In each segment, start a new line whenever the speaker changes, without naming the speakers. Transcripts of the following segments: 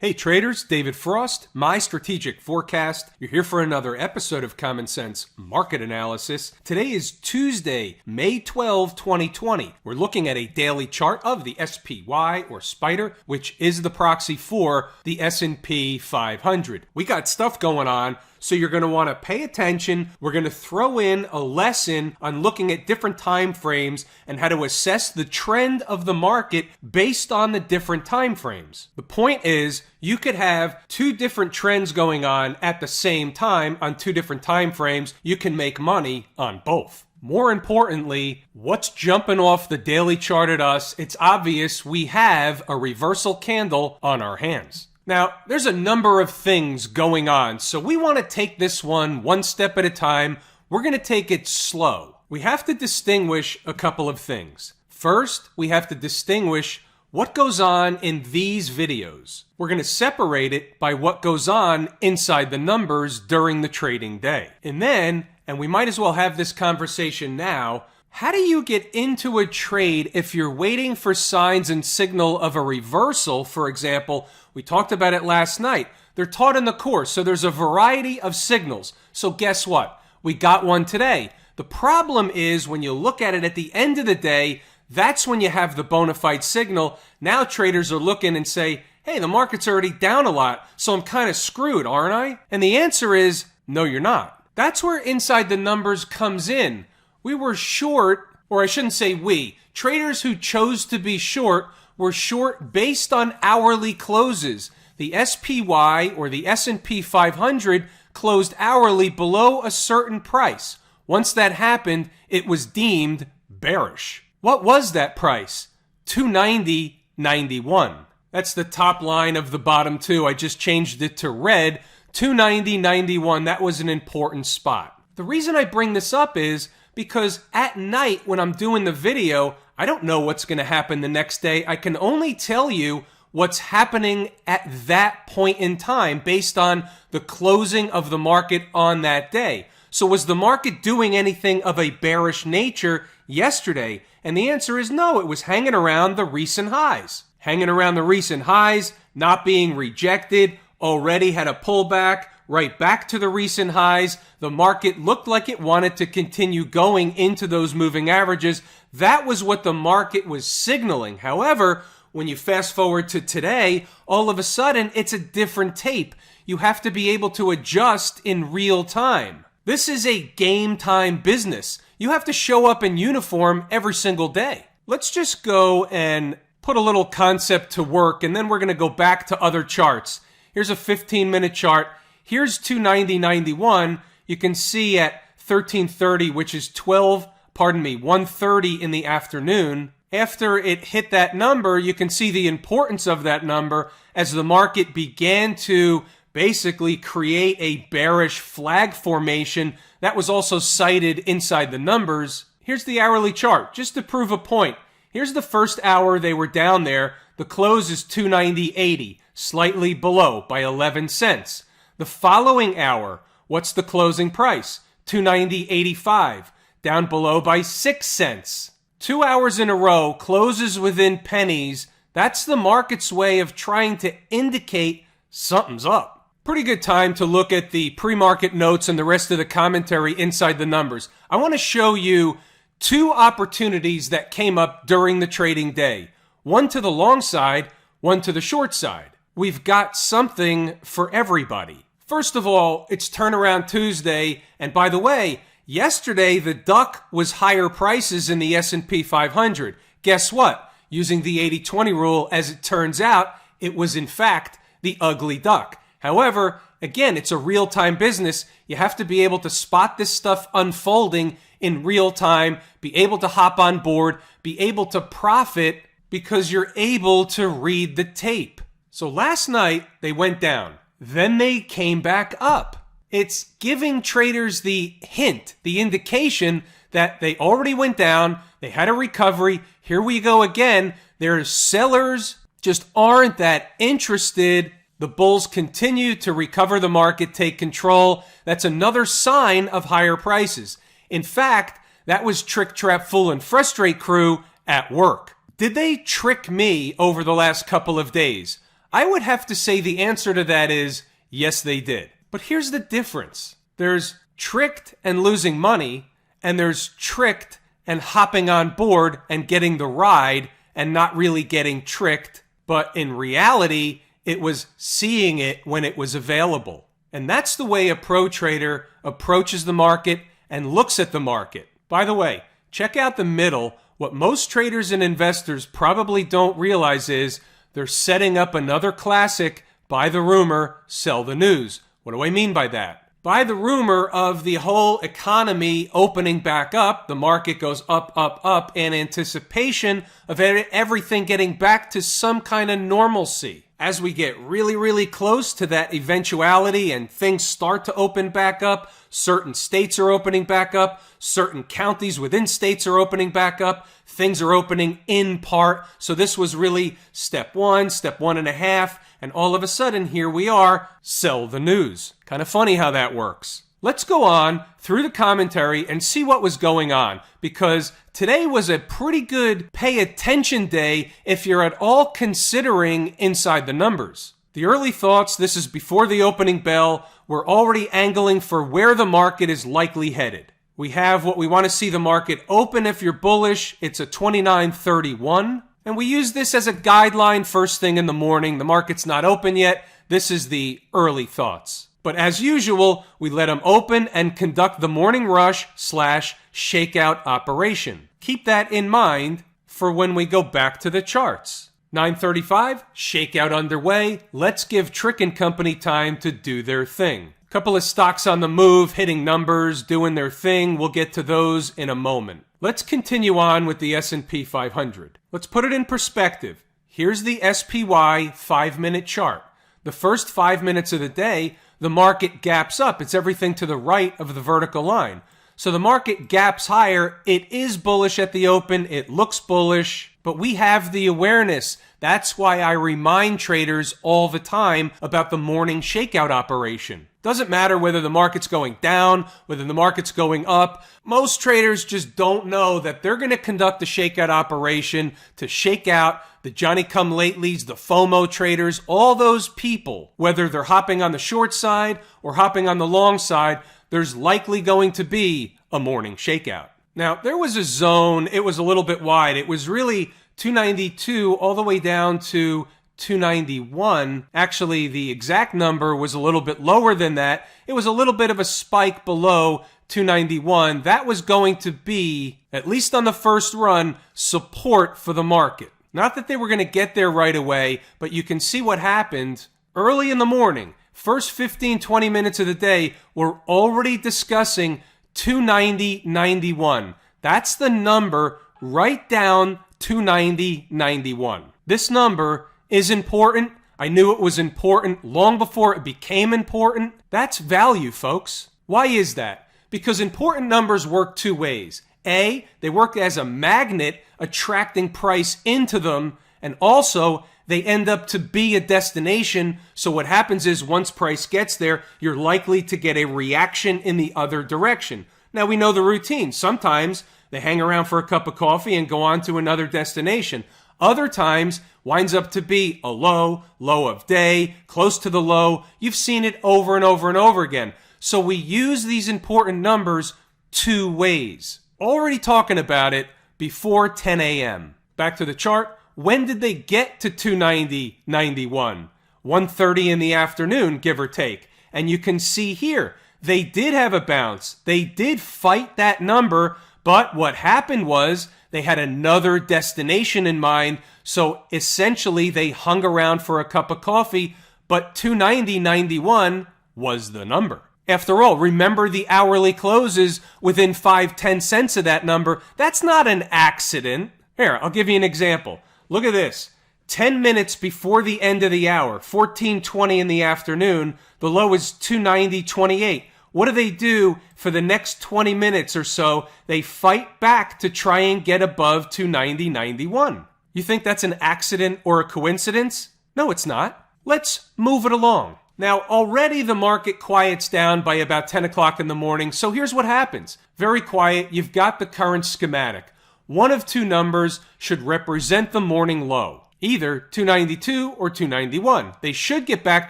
Hey traders, David Frost, my strategic forecast. You're here for another episode of Common Sense Market Analysis. Today is Tuesday, May 12, 2020. We're looking at a daily chart of the SPY or Spider, which is the proxy for the S&P 500. We got stuff going on, so you're going to want to pay attention. We're going to throw in a lesson on looking at different time frames and how to assess the trend of the market based on the different time frames. The point is, you could have two different trends going on at the same time on two different time frames. You can make money on both. More importantly, what's jumping off the daily chart at us? It's obvious we have a reversal candle on our hands. Now, there's a number of things going on, so we want to take this one step at a time. We're going to take it slow. We have to distinguish a couple of things. First, we have to distinguish what goes on in these videos. We're going to separate it by what goes on inside the numbers during the trading day. And then, and we might as well have this conversation now, how do you get into a trade if you're waiting for signs and signal of a reversal? For example, we talked about it last night. They're taught in the course, so there's a variety of signals. So guess what? We got one today. The problem is when you look at it at the end of the day, that's when you have the bona fide signal. Now traders are looking and say, hey, the market's already down a lot, so I'm kind of screwed, aren't I? And the answer is, no, you're not. That's where inside the numbers comes in. We were short, or I shouldn't say we, traders who chose to be short were short based on hourly closes. The SPY or the S&P 500 closed hourly below a certain price. Once that happened, it was deemed bearish. What was that price? 290.91. That's the top line of the bottom two. I just changed it to red. 290.91. That was an important spot. The reason I bring this up is because at night when I'm doing the video, I don't know what's going to happen the next day. I can only tell you what's happening at that point in time based on the closing of the market on that day. So was the market doing anything of a bearish nature yesterday? And the answer is no, it was hanging around the recent highs. Hanging around the recent highs, not being rejected, already had a pullback, right back to the recent highs. The market looked like it wanted to continue going into those moving averages. That was what the market was signaling. However, when you fast forward to today, all of a sudden it's a different tape. You have to be able to adjust in real time. This is a game time business. You have to show up in uniform every single day. Let's just go and put a little concept to work, and then we're going to go back to other charts. Here's a 15-minute chart. Here's 290.91. You can see at 13:30, which is 1:30 in the afternoon. After it hit that number, you can see the importance of that number as the market began to basically create a bearish flag formation that was also cited inside the numbers. Here's the hourly chart, just to prove a point. Here's the first hour they were down there. The close is 290.80, slightly below by 11 cents. The following hour, what's the closing price? 290.85, down below by 6 cents. 2 hours in a row, closes within pennies. That's the market's way of trying to indicate something's up. Pretty good time to look at the pre-market notes and the rest of the commentary inside the numbers. I want to show you two opportunities that came up during the trading day. One to the long side, one to the short side. We've got something for everybody. First of all, it's Turnaround Tuesday, and by the way, yesterday the duck was higher prices in the S&P 500. Guess what? Using the 80-20 rule, as it turns out, it was in fact the ugly duck. However, again, it's a real-time business. You have to be able to spot this stuff unfolding in real time, be able to hop on board, be able to profit because you're able to read the tape. So last night, they went down. Then they came back up. It's giving traders the hint, the indication that they already went down, they had a recovery, here we go again. Their sellers just aren't that interested. The bulls continue to recover the market, take control. That's another sign of higher prices. In fact, that was Trick, Trap, Fool, and Frustrate crew at work. Did they trick me over the last couple of days? I would have to say the answer to that is yes, they did. But here's the difference. There's tricked and losing money, and there's tricked and hopping on board and getting the ride and not really getting tricked. But in reality, it was seeing it when it was available. And that's the way a pro trader approaches the market and looks at the market. By the way, check out the middle. What most traders and investors probably don't realize is they're setting up another classic, buy the rumor, sell the news. What do I mean by that? By the rumor of the whole economy opening back up, the market goes up, up, up in anticipation of everything getting back to some kind of normalcy. As we get really, really close to that eventuality and things start to open back up, certain states are opening back up, certain counties within states are opening back up, things are opening in part. So this was really step 1.5, and all of a sudden here we are, sell the news. Kind of funny how that works. Let's go on through the commentary and see what was going on, because today was a pretty good pay attention day if you're at all considering inside the numbers. The early thoughts, this is before the opening bell, we're already angling for where the market is likely headed. We have what we want to see the market open. If you're bullish, it's a 29.31. And we use this as a guideline first thing in the morning. The market's not open yet. This is the early thoughts. But as usual, we let them open and conduct the morning rush / shakeout operation. Keep that in mind for when we go back to the charts. 9:35, shakeout underway. Let's give Trick & Company time to do their thing. Couple of stocks on the move, hitting numbers, doing their thing. We'll get to those in a moment. Let's continue on with the S&P 500. Let's put it in perspective. Here's the SPY 5-minute chart. The first 5 minutes of the day, the market gaps up. It's everything to the right of the vertical line. So the market gaps higher. It is bullish at the open. It looks bullish, but we have the awareness. That's why I remind traders all the time about the morning shakeout operation. Doesn't matter whether the market's going down, whether the market's going up. Most traders just don't know that they're going to conduct a shakeout operation to shake out the Johnny-come-latelys, the FOMO traders, all those people. Whether they're hopping on the short side or hopping on the long side, there's likely going to be a morning shakeout. Now, there was a zone. It was a little bit wide. It was really 292 all the way down to 291. Actually, the exact number was a little bit lower than that. It was a little bit of a spike below 291. That was going to be, at least on the first run, support for the market. Not that they were going to get there right away, but you can see what happened early in the morning. First 15, 20 minutes of the day, we're already discussing 290.91. That's the number right down 290.91. This number is important. I knew it was important long before it became important. That's value, folks. Why is that? Because important numbers work two ways. A, they work as a magnet attracting price into them, and also they end up to be a destination. So what happens is once price gets there, you're likely to get a reaction in the other direction. Now we know the routine. Sometimes they hang around for a cup of coffee and go on to another destination. Other times winds up to be a low of day, close to the low. You've seen it over and over and over again. So we use these important numbers two ways. Already talking about it before 10 a.m. Back to the chart. When did they get to 290.91? 1:30 in the afternoon, give or take. And you can see here, they did have a bounce. They did fight that number, but what happened was they had another destination in mind. So essentially, they hung around for a cup of coffee, but 290.91 was the number. After all, remember the hourly closes within 5-10 cents of that number. That's not an accident. Here, I'll give you an example. Look at this. 10 minutes before the end of the hour, 14:20 in the afternoon, the low is 290.28. What do for the next 20 minutes or so? They fight back to try and get above 290.91. You think that's an accident or a coincidence? No, it's not. Let's move it along. Now, already the market quiets down by about 10 o'clock in the morning, so here's what happens. Very quiet. You've got the current schematic. One of two numbers should represent the morning low. either 292 or 291. They should get back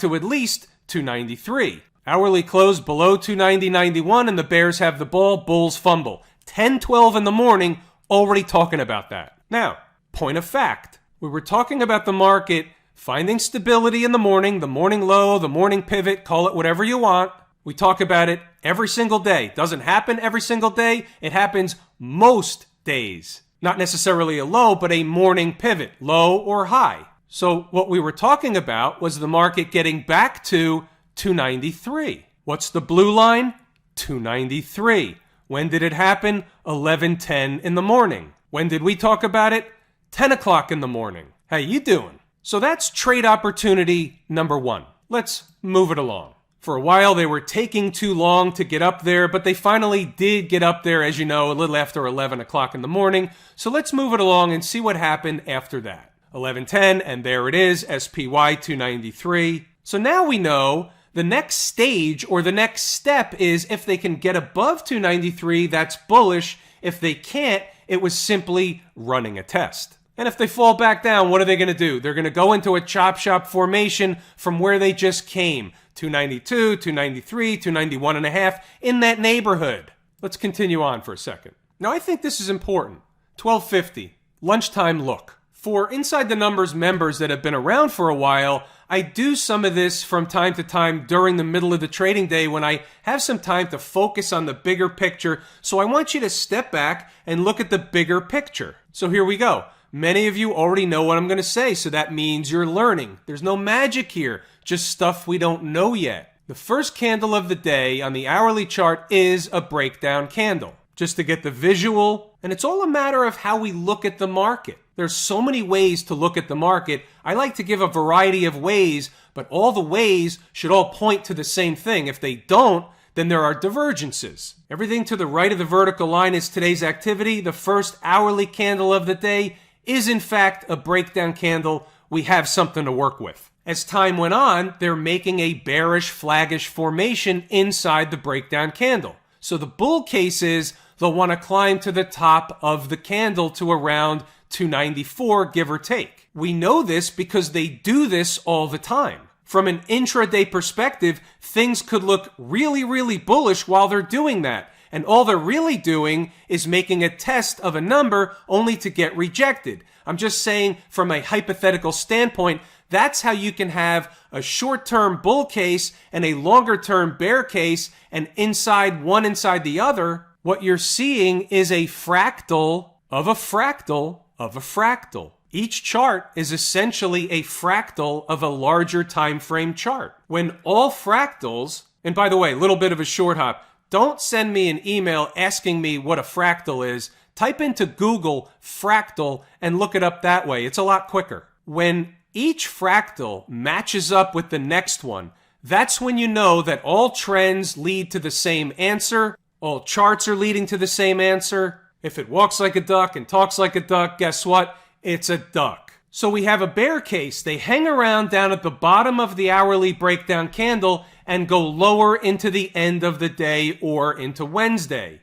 to at least 293. Hourly close below 290.91 and the Bears have the ball. Bulls fumble. 10:12 in the morning, already talking about that. Now, point of fact. We were talking about the market finding stability in the morning low, the morning pivot, call it whatever you want. We talk about it every single day. Doesn't happen every single day. It happens most days. Not necessarily a low, but a morning pivot, low or high. So what we were talking about was the market getting back to 293. What's the blue line? 293. When did it happen? 11:10 in the morning. When did we talk about it? 10 o'clock in the morning. How you doing? So that's trade opportunity number one. Let's move it along. For a while, they were taking too long to get up there, but they finally did get up there, as you know, a little after 11 o'clock in the morning. So let's move it along and see what happened after that. 11:10, and there it is, SPY 293. So now we know the next stage or the next step is if they can get above 293, that's bullish. If they can't, it was simply running a test. And if they fall back down, what are they going to do? They're going to go into a chop shop formation from where they just came. 292, 293, 291 and a half, in that neighborhood. Let's continue on for a second. Now, I think this is important. 1250, lunchtime look. For Inside the Numbers members that have been around for a while, I do some of this from time to time during the middle of the trading day when I have some time to focus on the bigger picture. So I want you to step back and look at the bigger picture. So here we go. Many of you already know what I'm going to say, so that means you're learning. There's no magic here, just stuff we don't know yet. The first candle of the day on the hourly chart is a breakdown candle, just to get the visual, and it's all a matter of how we look at the market. There's so many ways to look at the market. I like to give a variety of ways, but all the ways should all point to the same thing. If they don't, then there are divergences. Everything to the right of the vertical line is today's activity. The first hourly candle of the day is in fact a breakdown candle. We have something to work with. As time went on, they're making a bearish, flaggish formation inside the breakdown candle. So the bull case is they'll want to climb to the top of the candle to around 294, give or take. We know this because they do this all the time. From an intraday perspective, things could look really, really bullish while they're doing that. And all they're really doing is making a test of a number only to get rejected. I'm just saying from a hypothetical standpoint, that's how you can have a short-term bull case and a longer-term bear case, and inside one inside the other, what you're seeing is a fractal of a fractal of a fractal. Each chart is essentially a fractal of a larger time frame chart. When all fractals, and by the way, a little bit of a short hop, don't send me an email asking me what a fractal is. Type into Google fractal and look it up that way. It's a lot quicker. When each fractal matches up with the next one, that's when you know that all trends lead to the same answer. All charts are leading to the same answer. If it walks like a duck and talks like a duck, guess what? It's a duck. So we have a bear case. They hang around down at the bottom of the hourly breakdown candle and go lower into the end of the day or into Wednesday.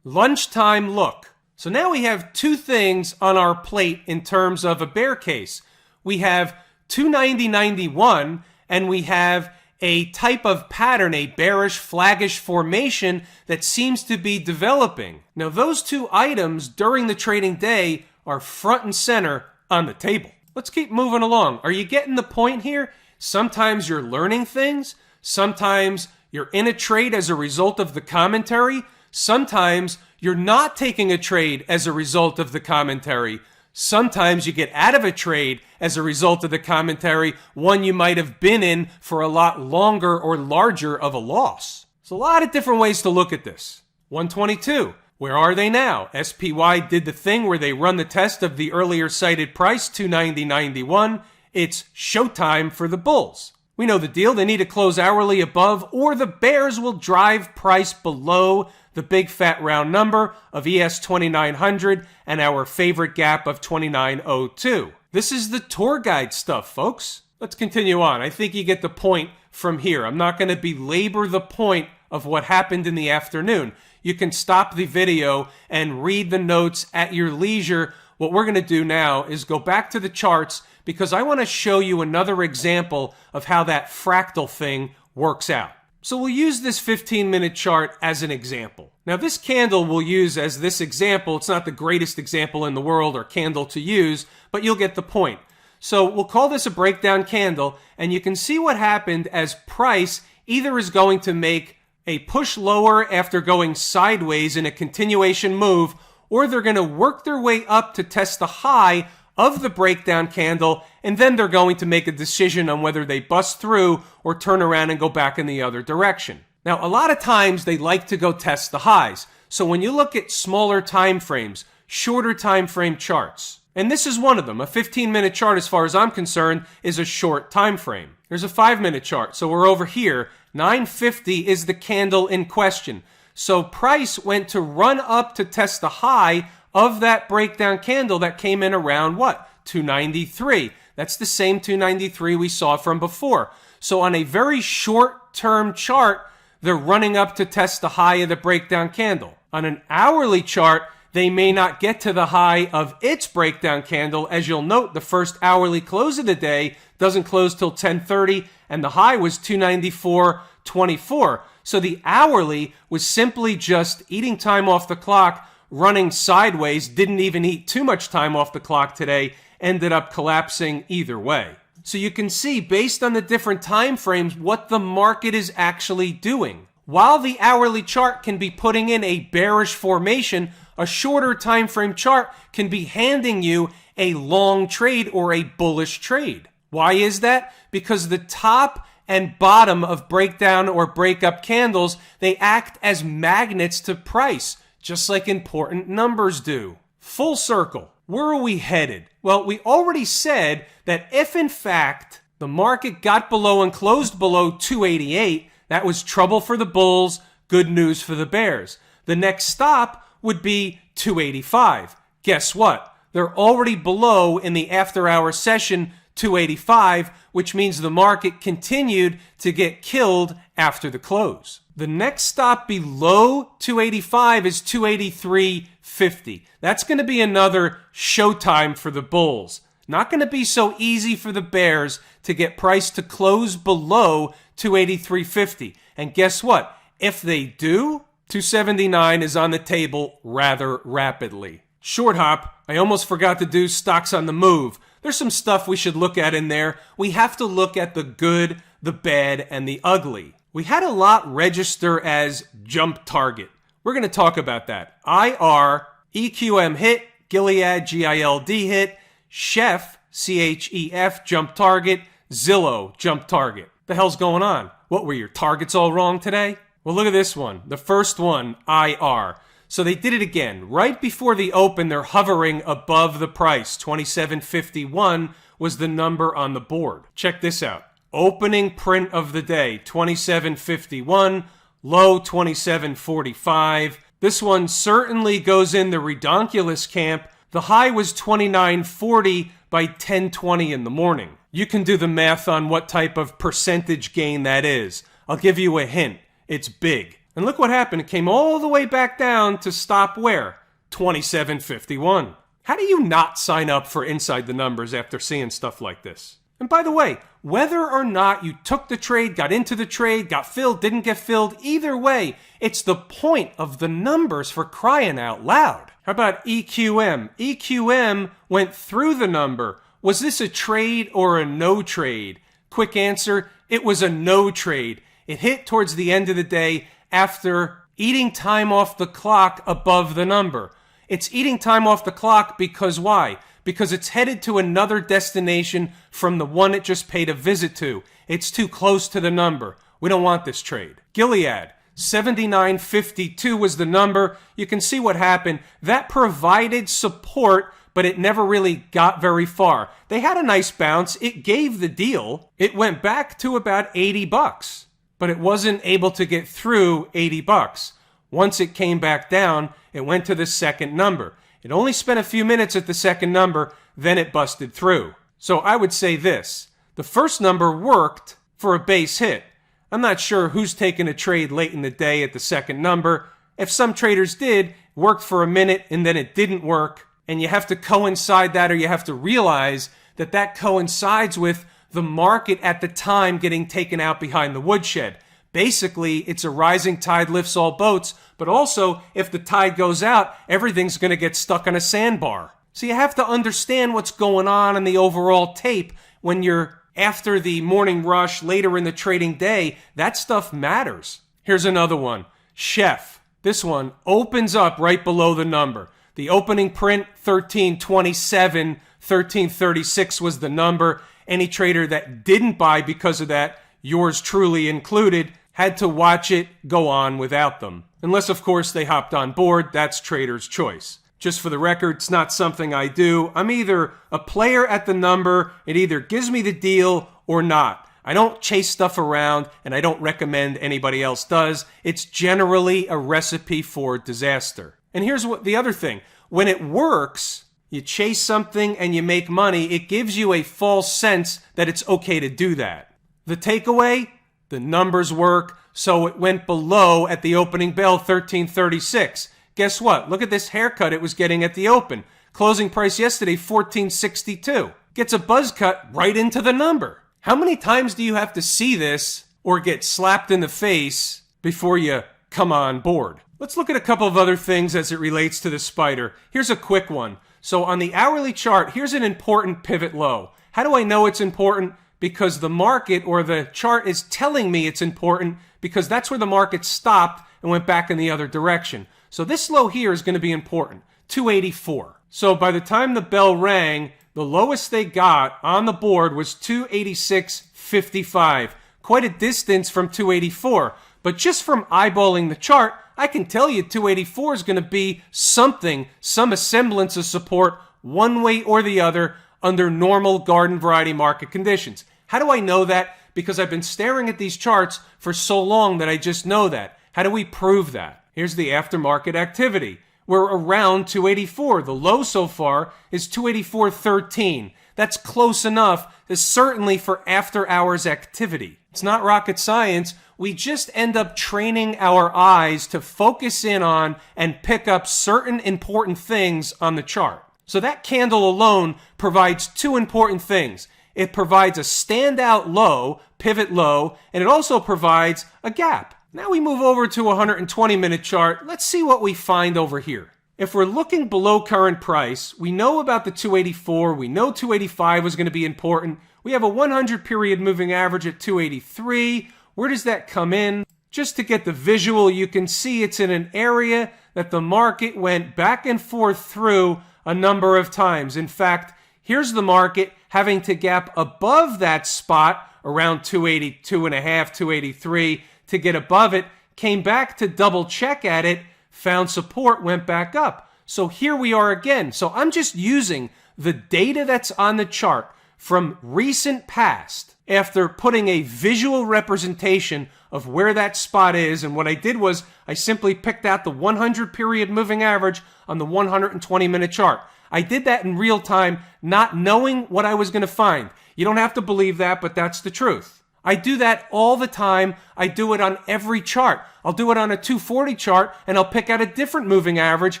Lunchtime look. So now we have two things on our plate in terms of a bear case. We have 290.91 and we have a type of pattern, a bearish, flaggish formation that seems to be developing. Now those two items during the trading day are front and center on the table. Let's keep moving along. Are you getting the point here? Sometimes you're learning things. Sometimes you're in a trade as a result of the commentary. Sometimes you're not taking a trade as a result of the commentary. Sometimes you get out of a trade as a result of the commentary, one you might have been in for a lot longer or larger of a loss. There's a lot of different ways to look at this. 122. Where are they now? SPY did the thing where they run the test of the earlier cited price, 290.91. It's showtime for the bulls. We know the deal. They need to close hourly above, or the bears will drive price below the big fat round number of ES 2900 and our favorite gap of 2902. This is the tour guide stuff, folks. Let's continue on. I think you get the point from here. I'm not going to belabor the point of what happened in the afternoon. You can stop the video and read the notes at your leisure what we're going to do now is go back to the charts because I want to show you another example of how that fractal thing works out. So we'll use this 15-minute chart as an example. Now this candle we'll use as this example. It's not the greatest example in the world or candle to use, but you'll get the point. So we'll call this a breakdown candle, and you can see what happened as price either is going to make a push lower after going sideways in a continuation move, or they're going to work their way up to test the high of the breakdown candle, and then they're going to make a decision on whether they bust through or turn around and go back in the other direction. Now, a lot of times they like to go test the highs. So when you look at smaller time frames, shorter time frame charts, and this is one of them, a 15-minute chart as far as I'm concerned is a short time frame. There's a 5-minute chart, so we're over here. 950 is the candle in question. So price went to run up to test the high of that breakdown candle that came in around what? 293. That's the same 293 we saw from before. So on a very short-term chart, they're running up to test the high of the breakdown candle. On an hourly chart, they may not get to the high of its breakdown candle. As you'll note, the first hourly close of the day doesn't close till 10:30, and the high was 294.24. So the hourly was simply just eating time off the clock, running sideways, didn't even eat too much time off the clock today, ended up collapsing either way. So you can see, based on the different time frames, what the market is actually doing. While the hourly chart can be putting in a bearish formation, a shorter time frame chart can be handing you a long trade or a bullish trade. Why is that? Because the top and bottom of breakdown or breakup candles, they act as magnets to price, just like important numbers do. Full circle. Where are we headed? Well, we already said that if in fact the market got below and closed below 288, that was trouble for the bulls, good news for the bears. The next stop would be 285. Guess what? They're already below in the after-hour session 285, which means the market continued to get killed after the close. The next stop below 285 is 283.50. That's going to be another showtime for the bulls. Not going to be so easy for the bears to get price to close below 283.50. And guess what? If they do, 279 is on the table rather rapidly. Short hop, I almost forgot to do stocks on the move. There's some stuff we should look at in there. We have to look at the good, the bad, and the ugly. We had a lot register as jump target. We're going to talk about that. IR, EQM hit, Gilead, GILD hit, Chef, CHEF, jump target, Zillow, jump target. The hell's going on? What, were your targets all wrong today? Well, look at this one. The first one, IR. So they did it again. Right before the open, they're hovering above the price. 27.51 was the number on the board. Check this out. Opening print of the day, 27.51, low 27.45. This one certainly goes in the redonkulous camp. The high was 29.40 by 10:20 in the morning. You can do the math on what type of percentage gain that is. I'll give you a hint. It's big. And look what happened. It came all the way back down to stop where? 27.51. How do you not sign up for Inside the Numbers after seeing stuff like this? And by the way, whether or not you took the trade, got into the trade, got filled, didn't get filled, either way, it's the point of the numbers, for crying out loud. How about EQM? EQM went through the number. Was this a trade or a no trade? Quick answer, it was a no trade. It hit towards the end of the day after eating time off the clock above the number. It's eating time off the clock because why? Because it's headed to another destination from the one it just paid a visit to. It's too close to the number. We don't want this trade. Gilead, 79.52 was the number. You can see what happened. That provided support, but it never really got very far. They had a nice bounce. It gave the deal. It went back to about $80, but it wasn't able to get through $80. Once it came back down, it went to the second number. It only spent a few minutes at the second number, then it busted through. So I would say this. The first number worked for a base hit. I'm not sure who's taking a trade late in the day at the second number. If some traders did, it worked for a minute and then it didn't work, And you have to coincide that, or you have to realize that that coincides with the market at the time getting taken out behind the woodshed. Basically, it's a rising tide lifts all boats, but also if the tide goes out, everything's going to get stuck on a sandbar. So you have to understand what's going on in the overall tape when you're after the morning rush, later in the trading day. That stuff matters. Here's another one. Chef. This one opens up right below the number. The opening print, 1327, 1336 was the number. Any trader that didn't buy because of that, yours truly included, had to watch it go on without them. Unless, of course, they hopped on board. That's trader's choice. Just for the record, it's not something I do. I'm either a player at the number, it either gives me the deal or not. I don't chase stuff around, and I don't recommend anybody else does. It's generally a recipe for disaster. And here's what the other thing. When it works, you chase something and you make money, it gives you a false sense that it's okay to do that. The takeaway? The numbers work, so it went below at the opening bell, 1336. Guess what? Look at this haircut it was getting at the open. Closing price yesterday, 1462. Gets a buzz cut right into the number. How many times do you have to see this or get slapped in the face before you come on board? Let's look at a couple of other things as it relates to the spider. Here's a quick one. So on the hourly chart, here's an important pivot low. How do I know it's important? Because the market or the chart is telling me it's important, because that's where the market stopped and went back in the other direction. So this low here is going to be important, 284. So by the time the bell rang, the lowest they got on the board was 286.55. Quite a distance from 284. But just from eyeballing the chart, I can tell you 284 is going to be something, some semblance of support one way or the other under normal garden variety market conditions. How do I know that? Because I've been staring at these charts for so long that I just know that. How do we prove that? Here's the aftermarket activity. We're around 284. The low so far is 284.13. That's close enough, certainly for after hours activity. It's not rocket science. We just end up training our eyes to focus in on and pick up certain important things on the chart. So that candle alone provides two important things. It provides a standout low, pivot low, and it also provides a gap. Now we move over to a 120-minute chart. Let's see what we find over here. If we're looking below current price, we know about the 284. We know 285 was going to be important. We have a 100-period moving average at 283. Where does that come in? Just to get the visual, you can see it's in an area that the market went back and forth through a number of times. In fact, here's the market having to gap above that spot around 282.5, 283 to get above it, came back to double check at it, found support, went back up. So here we are again. So I'm just using the data that's on the chart from recent past after putting a visual representation of where that spot is. And what I did was I simply picked out the 100-period moving average on the 120-minute chart. I did that in real time, not knowing what I was going to find. You don't have to believe that, but that's the truth. I do that all the time. I do it on every chart. I'll do it on a 240 chart, and I'll pick out a different moving average.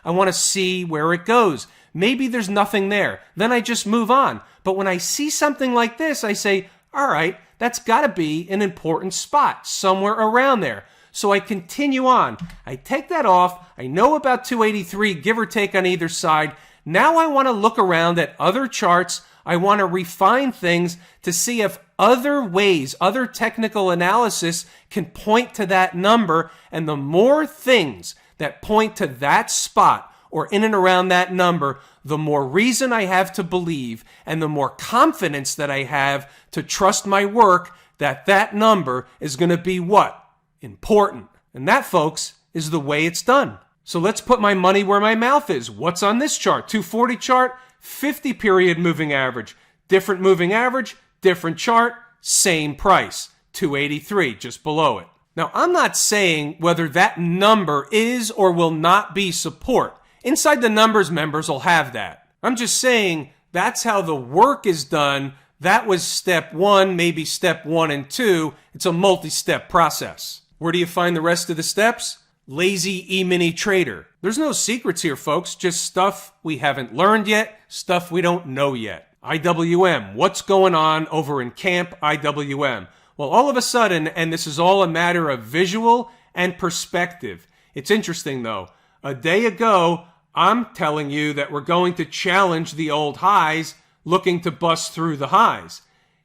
I want to see where it goes. Maybe there's nothing there. Then I just move on. But when I see something like this, I say, all right, that's got to be an important spot somewhere around there. So I continue on. I take that off. I know about 283, give or take on either side. Now I want to look around at other charts. I want to refine things to see if other ways, other technical analysis can point to that number. And the more things that point to that spot or in and around that number, the more reason I have to believe and the more confidence that I have to trust my work that that number is going to be what? Important. And that, folks, is the way it's done. So let's put my money where my mouth is. What's on this chart? 240 chart, 50-period moving average. Different moving average, different chart, same price. 283, just below it. Now, I'm not saying whether that number is or will not be support. Inside the numbers, members will have that. I'm just saying that's how the work is done. That was step one, maybe step 1 and 2. It's a multi-step process. Where do you find the rest of the steps? lazy E-mini trader. There's no secrets here, folks, just stuff we haven't learned yet, stuff we don't know yet. IWM, what's going on over in Camp IWM? Well, all of a sudden, and this is all a matter of visual and perspective. It's interesting, though. A day ago, I'm telling you that we're going to challenge the old highs, looking to bust through the highs.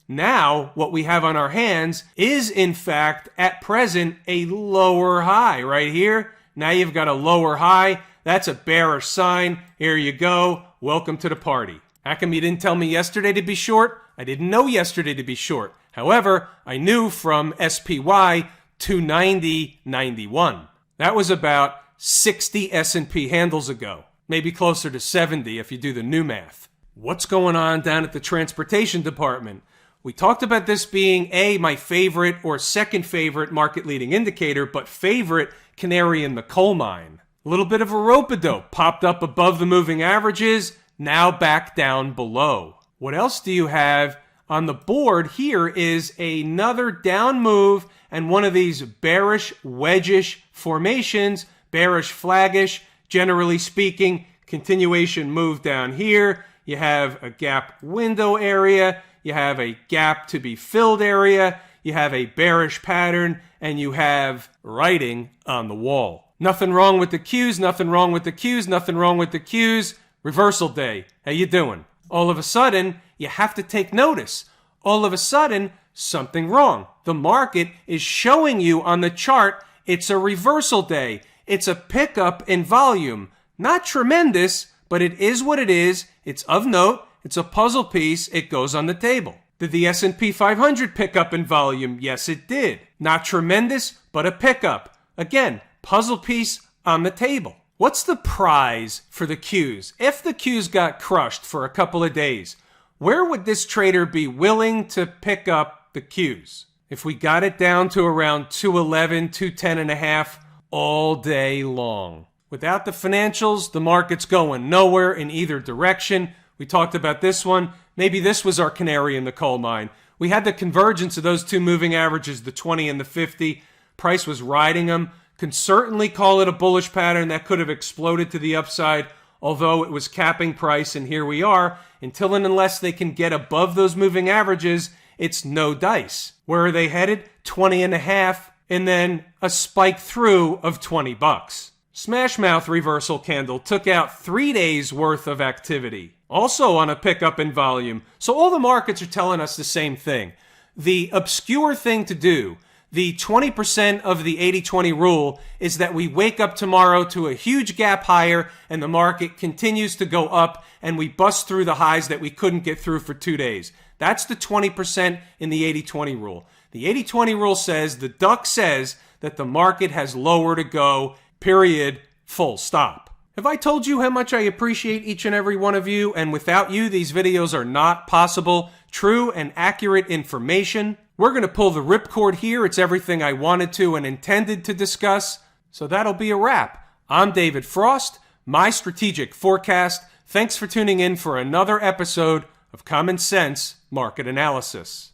Now, what we have on our hands is, in fact, at present, a lower high right here. Now you've got a lower high. That's a bearish sign. Here you go. Welcome to the party. How come you didn't tell me yesterday to be short? I didn't know yesterday to be short. However, I knew from SPY 290.91. That was about 60 S&P handles ago. Maybe closer to 70 if you do the new math. What's going on down at the transportation department? We talked about this being my favorite or second favorite market leading indicator, but favorite canary in the coal mine. A little bit of a rope-a-dope popped up above the moving averages, now back down below. What else do you have on the board? Here is another down move and one of these bearish wedgish formations, bearish flaggish, generally speaking, continuation move down here. You have a gap window area, you have a gap to be filled area, you have a bearish pattern, and you have writing on the wall. Nothing wrong with the Qs, nothing wrong with the Qs, nothing wrong with the Qs. Reversal day. How you doing? All of a sudden, you have to take notice. All of a sudden, something wrong. The market is showing you on the chart it's a reversal day. It's a pickup in volume. Not tremendous, but it is what it is. It's of note. It's a puzzle piece. It goes on the table. Did the S&P 500 pick up in volume? Yes, it did. Not tremendous, but a pickup. Again, puzzle piece on the table. What's the prize for the Qs? If the Qs got crushed for a couple of days, where would this trader be willing to pick up the Qs? If we got it down to around 211, 210 and a half all day long. Without the financials, the market's going nowhere in either direction. We talked about this one. Maybe this was our canary in the coal mine. We had the convergence of those two moving averages, the 20 and the 50. Price was riding them. Can certainly call it a bullish pattern that could have exploded to the upside, although it was capping price, and here we are. Until and unless they can get above those moving averages, it's no dice. Where are they headed? 20 and a half, and then a spike through of $20. Smash mouth reversal candle took out 3 days worth of activity, also on a pickup in volume. So all the markets are telling us the same thing. The obscure thing to do, the 20% of the 80-20 rule, is that we wake up tomorrow to a huge gap higher and the market continues to go up and we bust through the highs that we couldn't get through for 2 days. That's the 20% in the 80-20 rule. The 80-20 rule says, the duck says that the market has lower to go, period, full stop. Have I told you how much I appreciate each and every one of you? And without you, these videos are not possible. True and accurate information. We're going to pull the ripcord here. It's everything I wanted to and intended to discuss. So that'll be a wrap. I'm David Frost, my strategic forecast. Thanks for tuning in for another episode of Common Sense Market Analysis.